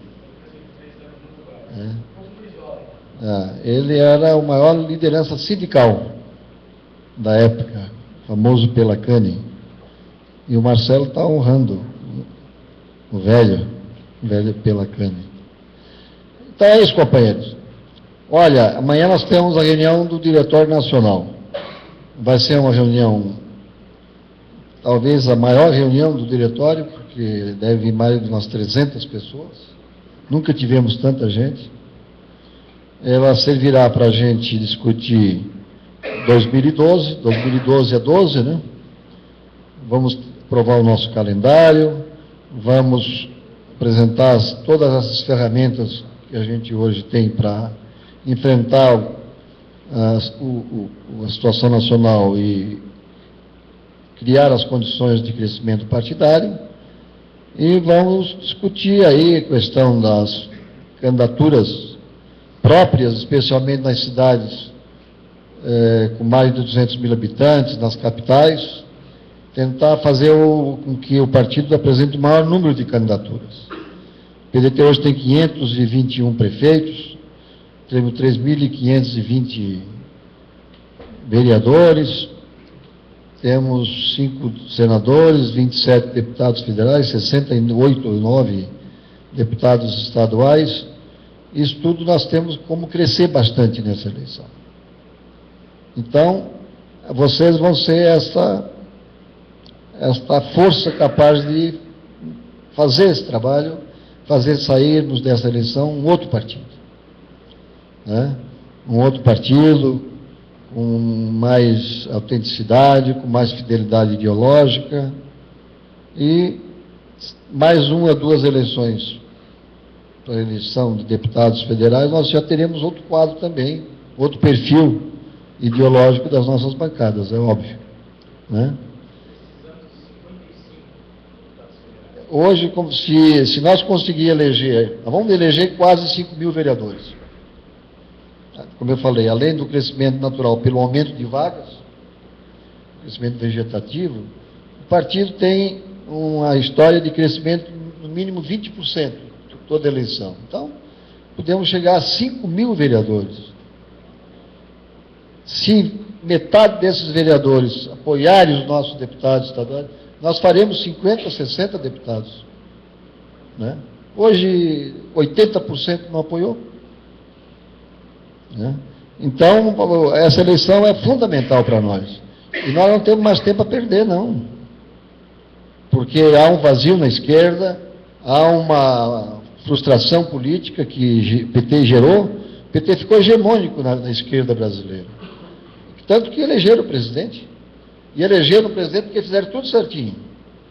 Ele era o maior liderança sindical da época, famoso Pelacani. E o Marcelo está honrando o velho Pelacani. Então é isso, companheiros. Olha, amanhã nós temos a reunião do Diretório Nacional. Vai ser uma reunião, talvez a maior reunião do Diretório, porque deve vir mais de umas 300 pessoas. Nunca tivemos tanta gente. Ela servirá para a gente discutir 2012. 2012 é 12, né? Vamos aprovar o nosso calendário, vamos apresentar todas essas ferramentas que a gente hoje tem para enfrentar a situação nacional e criar as condições de crescimento partidário, e vamos discutir aí a questão das candidaturas próprias, especialmente nas cidades com mais de 200 mil habitantes, nas capitais, tentar fazer com que o partido apresente o maior número de candidaturas. O PDT hoje tem 521 prefeitos, temos 3.520 vereadores, temos 5 senadores, 27 deputados federais, 68 ou 9 deputados estaduais. Isso tudo nós temos como crescer bastante nessa eleição. Então, vocês vão ser esta força capaz de fazer esse trabalho, fazer sairmos dessa eleição um outro partido, né? Um outro partido com mais autenticidade, com mais fidelidade ideológica, e mais 1 a 2 eleições para a eleição de deputados federais, nós já teremos outro quadro também, outro perfil ideológico das nossas bancadas, é óbvio, né? Hoje, se nós conseguir eleger, nós vamos eleger quase 5 mil vereadores. Como eu falei, além do crescimento natural pelo aumento de vagas, crescimento vegetativo, o partido tem uma história de crescimento no mínimo 20% de toda eleição. Então, podemos chegar a 5 mil vereadores. Se metade desses vereadores apoiarem os nossos deputados estaduais, nós faremos 50, 60 deputados, né? Hoje, 80% não apoiou, né? Então, essa eleição é fundamental para nós. E nós não temos mais tempo a perder, não. Porque há um vazio na esquerda, há uma frustração política que o PT gerou. O PT ficou hegemônico na esquerda brasileira. Tanto que elegeram o presidente. E elegeram o presidente porque fizeram tudo certinho.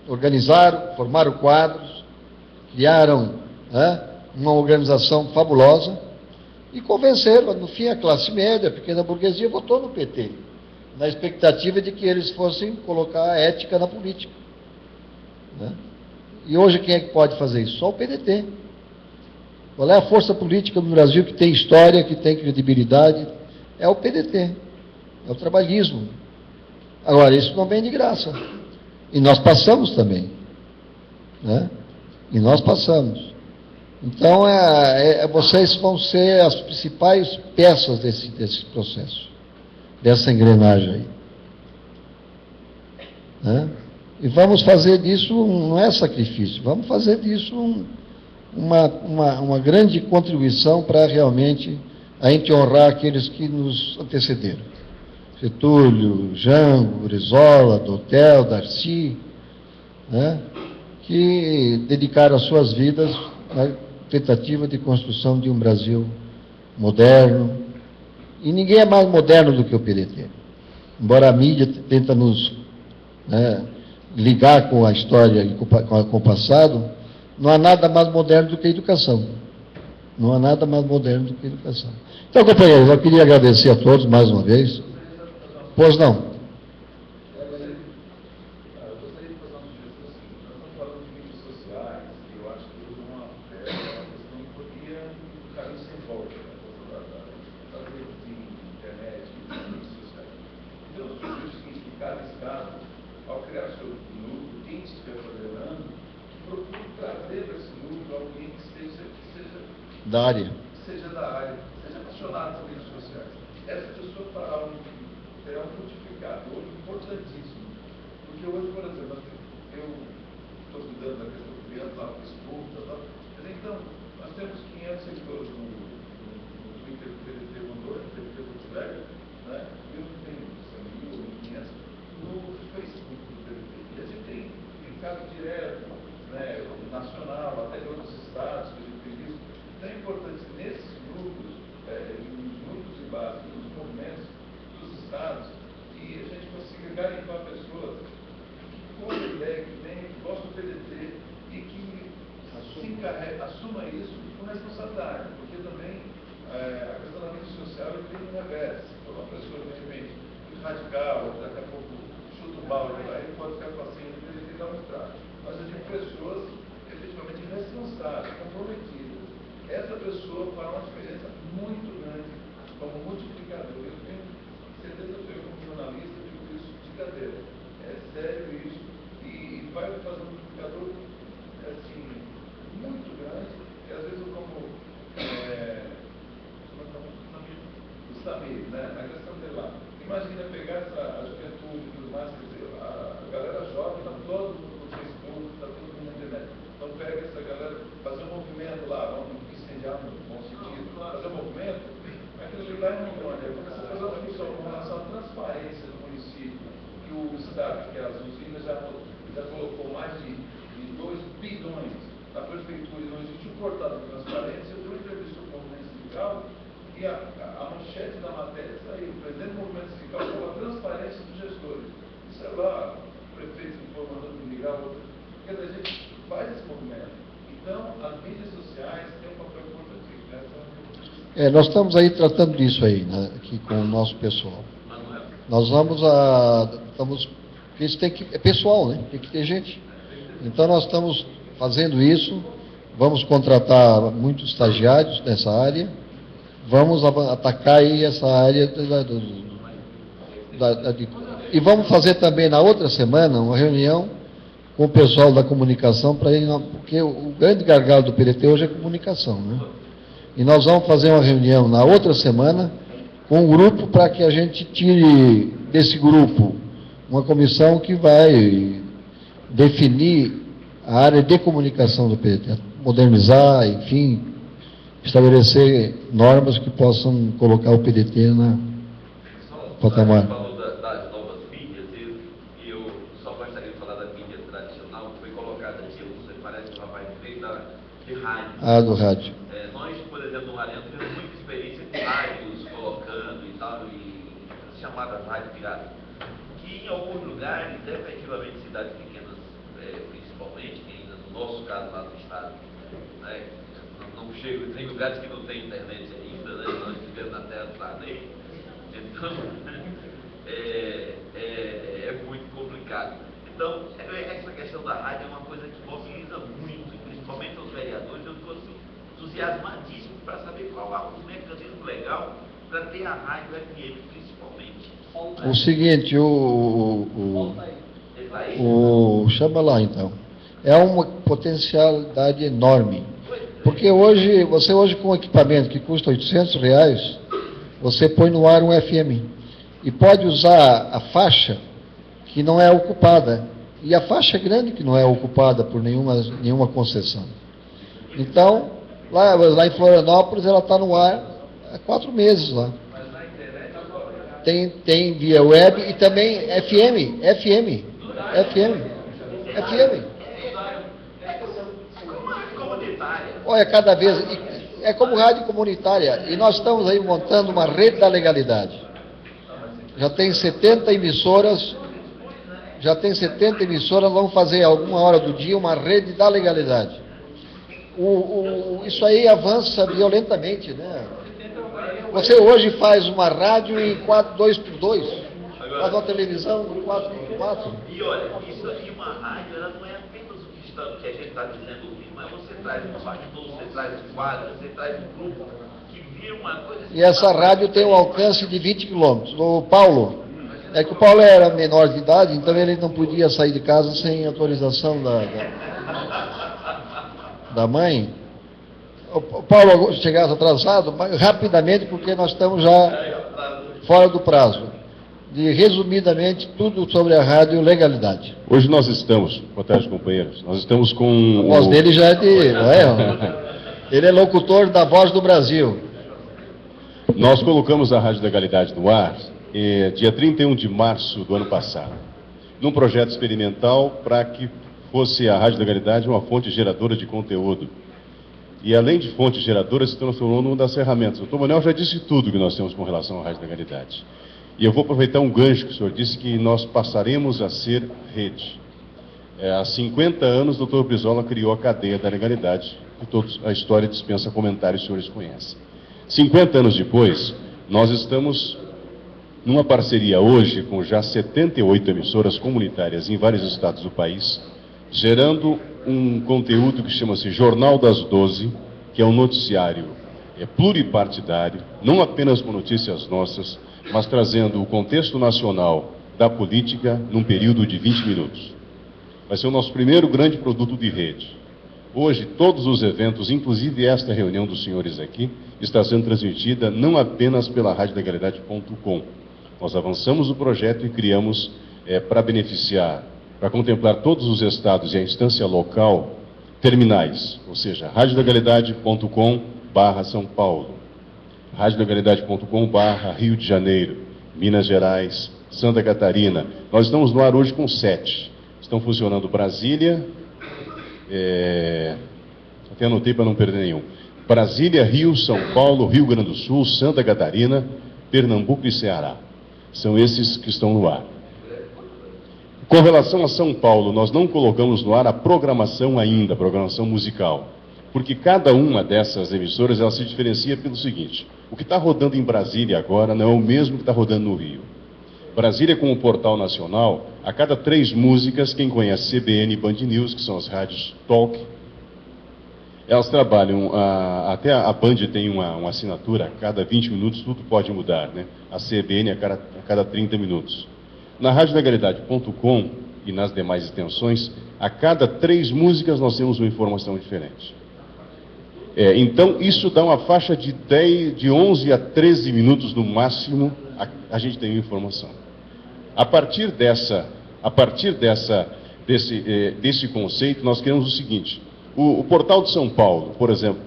Organizaram, formaram quadros, criaram, né, uma organização fabulosa e convenceram. No fim, a classe média, a pequena burguesia, votou no PT, na expectativa de que eles fossem colocar a ética na política, né? E hoje quem é que pode fazer isso? Só o PDT. Qual é a força política no Brasil que tem história, que tem credibilidade? É o PDT, é o trabalhismo. Agora, isso não vem de graça. E nós passamos também, né? E nós passamos. Então, vocês vão ser as principais peças desse processo, dessa engrenagem aí, né? E vamos fazer disso, não é sacrifício, vamos fazer disso uma grande contribuição para realmente a gente honrar aqueles que nos antecederam. Getúlio, Jango, Brizola, Dotel, Darcy, né, que dedicaram as suas vidas à tentativa de construção de um Brasil moderno. E ninguém é mais moderno do que o PDT. Embora a mídia tenta nos, né, ligar com a história e com o passado, não há nada mais moderno do que a educação. Não há nada mais moderno do que a educação. Então, companheiros, eu queria agradecer a todos mais uma vez. Pois não. Eu gostaria de fazer uma sugestão assim. Nós estamos falando de mídias sociais, e eu acho que tudo uma questão que poderia um caminho sem volta, fazer de internet, de mídias sociais. Então, eu sugiro o seguinte, que cada estado, ao criar o seu núcleo, quem estiver coordenando, procure trazer para esse núcleo alguém que seja da área, seja apaixonado por mídias sociais. Essa pessoa fará terá um multiplicador importantíssimo. Porque hoje, por exemplo, eu estou cuidando da questão do criança lá no Facebook, mas então, nós temos 500 seguidores no Twitter do PDT mandou, no PDT do Colega, né? Eu tenho 1.000, 1.500 no Facebook do PDT. E a gente tem ficado direto, né, nacional, até de outros estados, que a gente fez isso. Então é importante nesses grupos, nos grupos de base, nos movimentos, e a gente consiga garimpar pessoas que com a ideia, que vem, que gostam do PDT e que assuma isso com responsabilidade, porque também a questão da mídia social tem um reverso. Então, uma pessoa de repente muito radical, daqui a pouco chuta o balde, aí pode ficar paciente do PDT dar um estrago. Mas eu digo pessoas efetivamente responsáveis, comprometidas. Essa pessoa fará uma diferença muito grande como multiplicador. Eu tenho certeza que eu, como jornalista, digo isso de cadeira. É sério isso. E vai fazer um multiplicador assim, muito grande. E às vezes eu como o Samir, né? A questão dele lá. Imagina pegar a juventude e tudo mais, quer dizer, a galera jovem está todo no Facebook, está todo mundo na internet. Então pega essa galera, fazer um movimento lá, vamos incendiar no bom sentido, fazer um movimento. Aquilo lá é um milhão, começa a fazer uma função com relação à transparência do município, que o Estado, que as usinas já colocou mais de 2 bilhões na prefeitura e não existe um portal de transparência. Eu dei uma entrevista com o movimento sindical e a manchete da matéria saiu, o presidente do movimento sindical falou a transparência dos gestores. Isso é lá, o prefeito informando do Miguel, porque a gente faz esse movimento. Então, as mídias sociais sociais têm um papel importante nessa. Nós estamos aí tratando disso aí, né, aqui com o nosso pessoal. Nós porque isso é pessoal, né? Tem que ter gente. Então nós estamos fazendo isso, vamos contratar muitos estagiários nessa área, vamos atacar aí essa área e vamos fazer também na outra semana uma reunião com o pessoal da comunicação, porque o grande gargalo do PDT hoje é a comunicação, né? E nós vamos fazer uma reunião na outra semana com um grupo para que a gente tire desse grupo uma comissão que vai definir a área de comunicação do PDT, modernizar, enfim, estabelecer normas que possam colocar o PDT na patamar. Você falou das novas mídias, e eu só gostaria de falar da mídia tradicional, que foi colocada aqui, você parece que vai feito de rádio. Do rádio. Nós, por exemplo, no Mariano, tivemos muita experiência com rádios colocando e tal, e as chamadas rádios piratas, que em alguns lugares, efetivamente cidades pequenas, principalmente, que ainda no nosso caso lá no estado, né, não chega, tem lugares que não tem internet ainda, né, nós vivemos na terra do Sarney, então é muito complicado. Então, essa questão da rádio é uma coisa que mobiliza muito, principalmente os vereadores. Eu estou assim, entusiasmadíssimo para saber qual é o mecanismo legal para ter a rádio FM, principalmente. O seguinte, chama lá então. É uma potencialidade enorme. Porque você hoje com um equipamento que custa R$800, você põe no ar um FM. E pode usar a faixa que não é ocupada. E a faixa é grande que não é ocupada por nenhuma concessão. Então, lá em Florianópolis, ela está no ar há 4 meses lá. Tem via web e também FM. Olha, cada vez... É como rádio comunitária. E nós estamos aí montando uma rede da legalidade. Já tem 70 emissoras, vamos fazer alguma hora do dia uma rede da legalidade. Isso aí avança violentamente, né? Você hoje faz uma rádio em 2x2, faz uma televisão em 4x4. E olha, isso aqui, uma rádio, ela não é apenas o que a gente está dizendo aqui, mas você traz um pastor, você traz um quadro, você traz um grupo que vira uma coisa... E essa rádio tem um alcance de 20 quilômetros. O Paulo, é que o Paulo era menor de idade, então ele não podia sair de casa sem autorização da mãe. O Paulo chegasse atrasado, mas rapidamente, porque nós estamos já fora do prazo. Resumidamente, tudo sobre a rádio legalidade. Hoje nós estamos, boa tarde, companheiros, nós estamos com... A voz dele já é não é? Ele é locutor da Voz do Brasil. Nós colocamos a Rádio Legalidade no ar dia 31 de março do ano passado, num projeto experimental para que fosse a Rádio Legalidade uma fonte geradora de conteúdo. E além de fonte geradora, se transformou numa das ferramentas. O Dr. Manuel já disse tudo que nós temos com relação à Rádio Legalidade. E eu vou aproveitar um gancho que o senhor disse, que nós passaremos a ser rede. Há 50 anos, o Dr. Brizola criou a cadeia da legalidade, que a história dispensa comentários, os senhores conhecem. 50 anos depois, nós estamos numa parceria hoje com já 78 emissoras comunitárias em vários estados do país, gerando um conteúdo que chama-se Jornal das 12, que é um noticiário pluripartidário, não apenas com notícias nossas, mas trazendo o contexto nacional da política num período de 20 minutos. Vai ser o nosso primeiro grande produto de rede. Hoje, todos os eventos, inclusive esta reunião dos senhores aqui, está sendo transmitida não apenas pela radiolegalidade.com. Nós avançamos o projeto e criamos, para beneficiar, para contemplar todos os estados e a instância local, terminais, ou seja, radiolegalidade.com/São Paulo, radiolegalidade.com/Rio de Janeiro, Minas Gerais, Santa Catarina. Nós estamos no ar hoje com 7. Estão funcionando Brasília, até anotei para não perder nenhum. Brasília, Rio, São Paulo, Rio Grande do Sul, Santa Catarina, Pernambuco e Ceará. São esses que estão no ar. Com relação a São Paulo, nós não colocamos no ar a programação ainda, a programação musical. Porque cada uma dessas emissoras ela se diferencia pelo seguinte: o que está rodando em Brasília agora não é o mesmo que está rodando no Rio. Brasília, como portal nacional, a cada 3 músicas, quem conhece CBN e Band News, que são as rádios talk, elas trabalham, até a Band tem uma assinatura, a cada 20 minutos tudo pode mudar, né? A CBN a cada 30 minutos. Na radiolegalidade.com e nas demais extensões, a cada 3 músicas nós temos uma informação diferente. Então, isso dá uma faixa de 11 a 13 minutos no máximo, a gente tem informação. A partir desse conceito, nós queremos o seguinte: o Portal de São Paulo, por exemplo,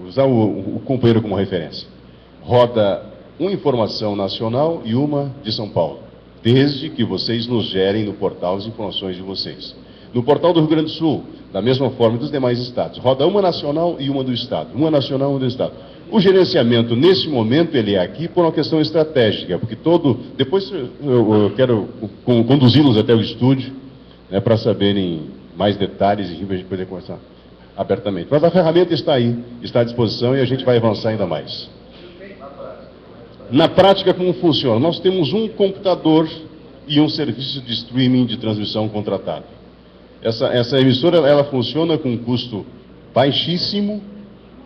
usar o companheiro como referência, roda uma informação nacional e uma de São Paulo, desde que vocês nos gerem no portal as informações de vocês. No portal do Rio Grande do Sul, da mesma forma dos demais estados, roda uma nacional e uma do estado, uma nacional e uma do estado. O gerenciamento, nesse momento, ele é aqui por uma questão estratégica, porque depois eu quero conduzi-los até o estúdio, né, para saberem mais detalhes e a gente poder conversar abertamente. Mas a ferramenta está aí, está à disposição e a gente vai avançar ainda mais. Na prática, como funciona? Nós temos um computador e um serviço de streaming de transmissão contratado. Essa emissora, ela funciona com um custo baixíssimo.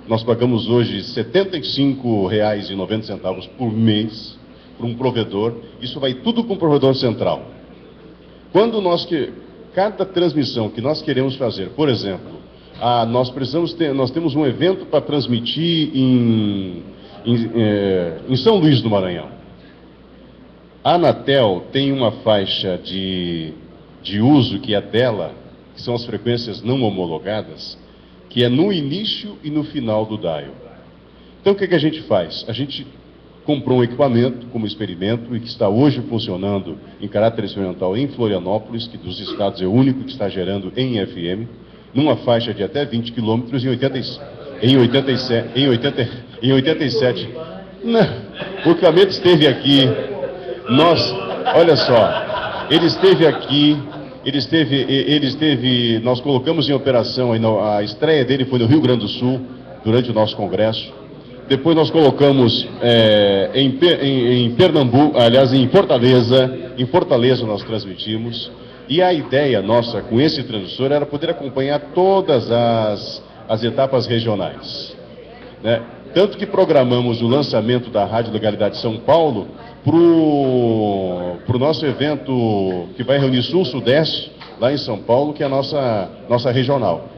Nós pagamos hoje R$ 75,90 por mês para um provedor. Isso vai tudo com o provedor central. Quando cada transmissão que nós queremos fazer, por exemplo, nós temos um evento para transmitir em São Luís do Maranhão. A Anatel tem uma faixa de uso que é dela, que são as frequências não homologadas, que é no início e no final do dial. Então o que a gente faz? A gente comprou um equipamento como experimento e que está hoje funcionando em caráter experimental em Florianópolis, que dos estados é o único que está gerando em FM, numa faixa de até 20 quilômetros em 87. Não, o equipamento esteve aqui, olha só, ele esteve aqui, nós colocamos em operação, a estreia dele foi no Rio Grande do Sul, durante o nosso congresso. Depois nós colocamos em Pernambuco, aliás, em Fortaleza nós transmitimos. E a ideia nossa com esse transmissor era poder acompanhar todas as etapas regionais, né? Tanto que programamos o lançamento da Rádio Legalidade São Paulo para o nosso evento que vai reunir Sul-Sudeste, lá em São Paulo, que é a nossa regional.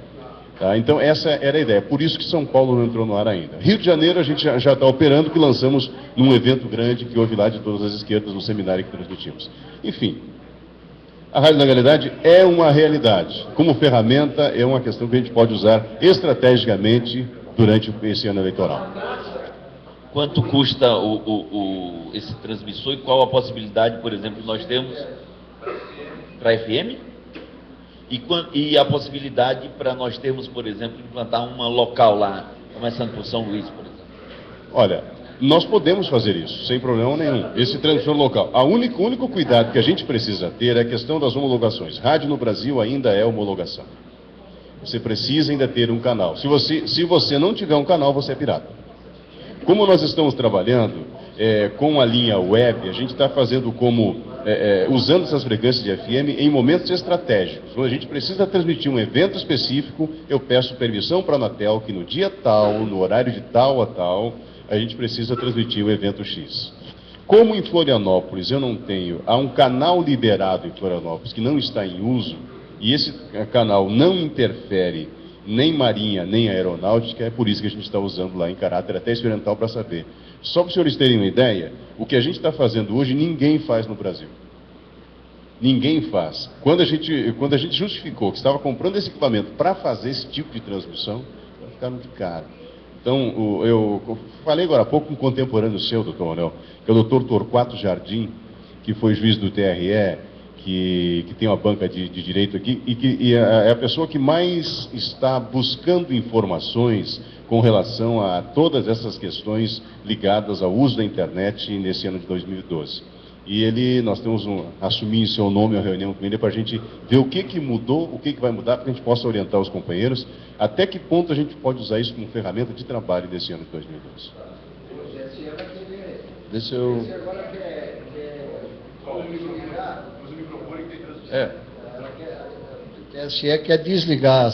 Tá? Então essa era a ideia, por isso que São Paulo não entrou no ar ainda. Rio de Janeiro a gente já está operando, que lançamos num evento grande que houve lá de todas as esquerdas, no seminário que transmitimos. Enfim, a Rádio Legalidade é uma realidade. Como ferramenta, é uma questão que a gente pode usar estrategicamente durante esse ano eleitoral. Quanto custa esse transmissor e qual a possibilidade, por exemplo, nós temos para FM? E a possibilidade para nós termos, por exemplo, implantar uma local lá, começando por São Luís, por exemplo? Olha, nós podemos fazer isso, sem problema nenhum. Esse transmissor local. O único cuidado que a gente precisa ter é a questão das homologações. Rádio no Brasil ainda é homologação. Você precisa ainda ter um canal. Se você não tiver um canal, você é pirata. Como nós estamos trabalhando com a linha web, a gente está fazendo usando essas frequências de FM em momentos estratégicos. Quando a gente precisa transmitir um evento específico, eu peço permissão para a Anatel que no dia tal, no horário de tal a tal, a gente precisa transmitir o evento X. Como em Florianópolis há um canal liberado em Florianópolis que não está em uso, e esse canal não interfere nem marinha, nem aeronáutica, é por isso que a gente está usando lá em caráter até experimental para saber. Só para os senhores terem uma ideia, o que a gente está fazendo hoje, ninguém faz no Brasil. Ninguém faz. Quando a gente justificou que estava comprando esse equipamento para fazer esse tipo de transmissão, ficaram de cara. Então, eu falei agora há pouco com um contemporâneo seu, doutor Manuel, que é o doutor Torquato Jardim, que foi juiz do TRE, que tem uma banca de direito aqui, e é a pessoa que mais está buscando informações com relação a todas essas questões ligadas ao uso da internet nesse ano de 2012. E nós temos assumir em seu nome a reunião com ele para a gente ver o que mudou, o que vai mudar, para que a gente possa orientar os companheiros, até que ponto a gente pode usar isso como ferramenta de trabalho desse ano de 2012. Deixa eu... O TSE quer desligar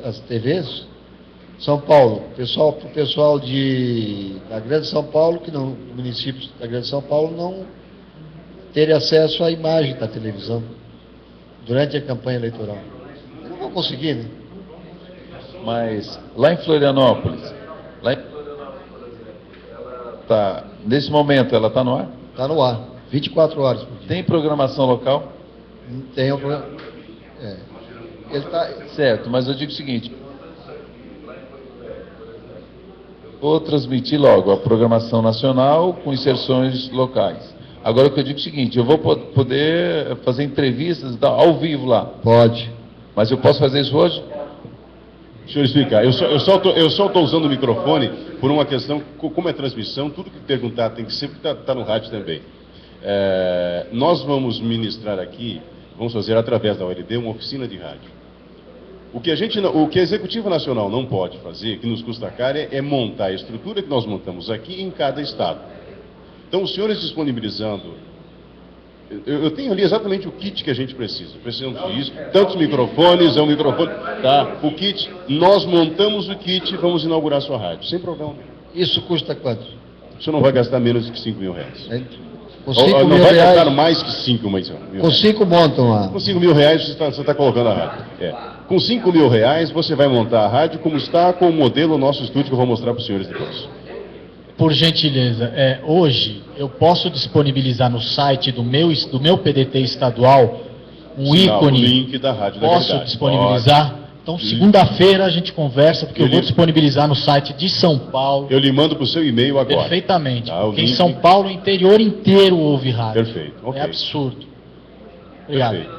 as TVs. São Paulo, o pessoal da Grande São Paulo, que não, municípios da Grande São Paulo, não terem acesso à imagem da televisão durante a campanha eleitoral. Não vão conseguir, né? Mas lá em Florianópolis, nesse momento ela está no ar? Está no ar, 24 horas por dia. Tem programação local? Tem Certo, mas eu digo o seguinte: vou transmitir logo a programação nacional com inserções locais. Agora, o que eu digo é o seguinte: eu vou poder fazer entrevistas ao vivo lá? Pode. Mas eu posso fazer isso hoje? Deixa eu explicar. Eu só estou usando o microfone por uma questão, como é transmissão, tudo que perguntar tem que sempre estar no rádio também. Nós vamos ministrar aqui, vamos fazer através da OLD uma oficina de rádio. O que a Executiva Nacional não pode fazer, que nos custa caro, é montar a estrutura que nós montamos aqui em cada estado. Então, os senhores disponibilizando... Eu tenho ali exatamente o kit que a gente precisa. Precisamos disso, tantos microfones, é um microfone... Tá, o kit, nós montamos o kit e vamos inaugurar a sua rádio, sem problema. Isso custa quanto? O senhor não vai gastar menos de 5 mil reais. Com 5 não mil vai reais, gastar mais que 5 mil reais. Com 5 montam lá. Com 5 mil reais você está colocando a rádio. Com 5 mil reais você vai montar a rádio como está com o modelo nosso estúdio que eu vou mostrar para os senhores depois. Por gentileza, hoje eu posso disponibilizar no site do meu PDT estadual um ícone. O link da Rádio da Posso Verdade. disponibilizar? Pode. Então, segunda-feira a gente conversa, porque eu vou disponibilizar no site de São Paulo. Eu lhe mando para o seu e-mail agora. Perfeitamente. Tá, porque em São Paulo, o interior inteiro ouve rádio. Perfeito. Okay. É absurdo. Obrigado. Perfeito.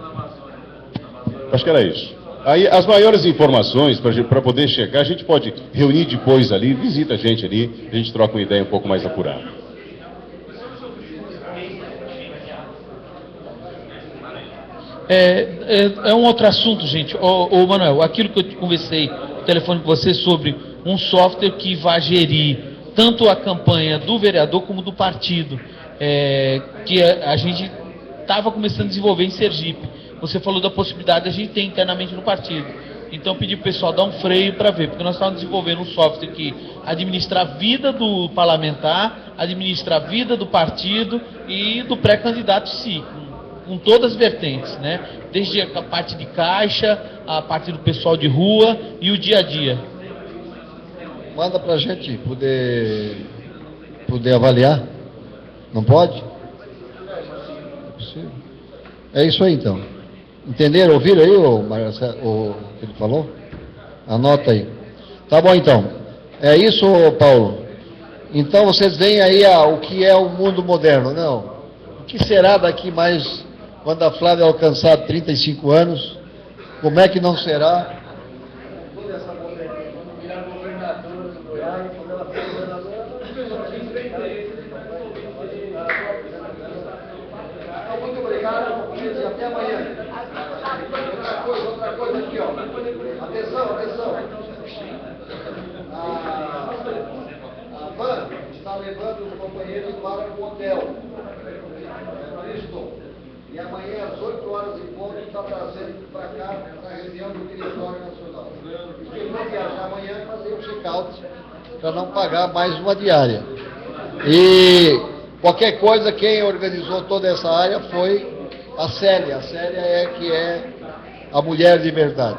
Acho que era isso. Aí, as maiores informações, para poder checar, a gente pode reunir depois ali, visita a gente ali, a gente troca uma ideia um pouco mais apurada. É um outro assunto, gente. Ô Manuel, aquilo que eu conversei no telefone com você sobre um software que vai gerir tanto a campanha do vereador como do partido, que a gente estava começando a desenvolver em Sergipe. Você falou da possibilidade de a gente ter internamente no partido. Então, eu pedi para o pessoal dar um freio para ver, porque nós estávamos desenvolvendo um software que administra a vida do parlamentar, administra a vida do partido e do pré-candidato em si, com todas as vertentes, né? Desde a parte de caixa, a parte do pessoal de rua e o dia a dia. Manda para a gente poder avaliar. Não pode? É possível. É isso aí, então. Entenderam? Ouviram aí o que ele falou? Anota aí. Tá bom, então. É isso, Paulo? Então, vocês veem aí o que é o mundo moderno, não? O que será daqui mais, quando a Flávia alcançar 35 anos? Como é que não será? Toda essa modernidade, virar governadora do Goiás, quando ela for governadora, muito obrigado, e até amanhã. Outra coisa aqui, ó. Atenção. A van está levando os companheiros para o hotel. E amanhã, às 8 horas em ponto, está trazendo para cá a reunião do Diretório Nacional. E eu vou viajar amanhã e fazer o check-out para não pagar mais uma diária. E qualquer coisa, quem organizou toda essa área foi a Célia. A Célia é a mulher de verdade.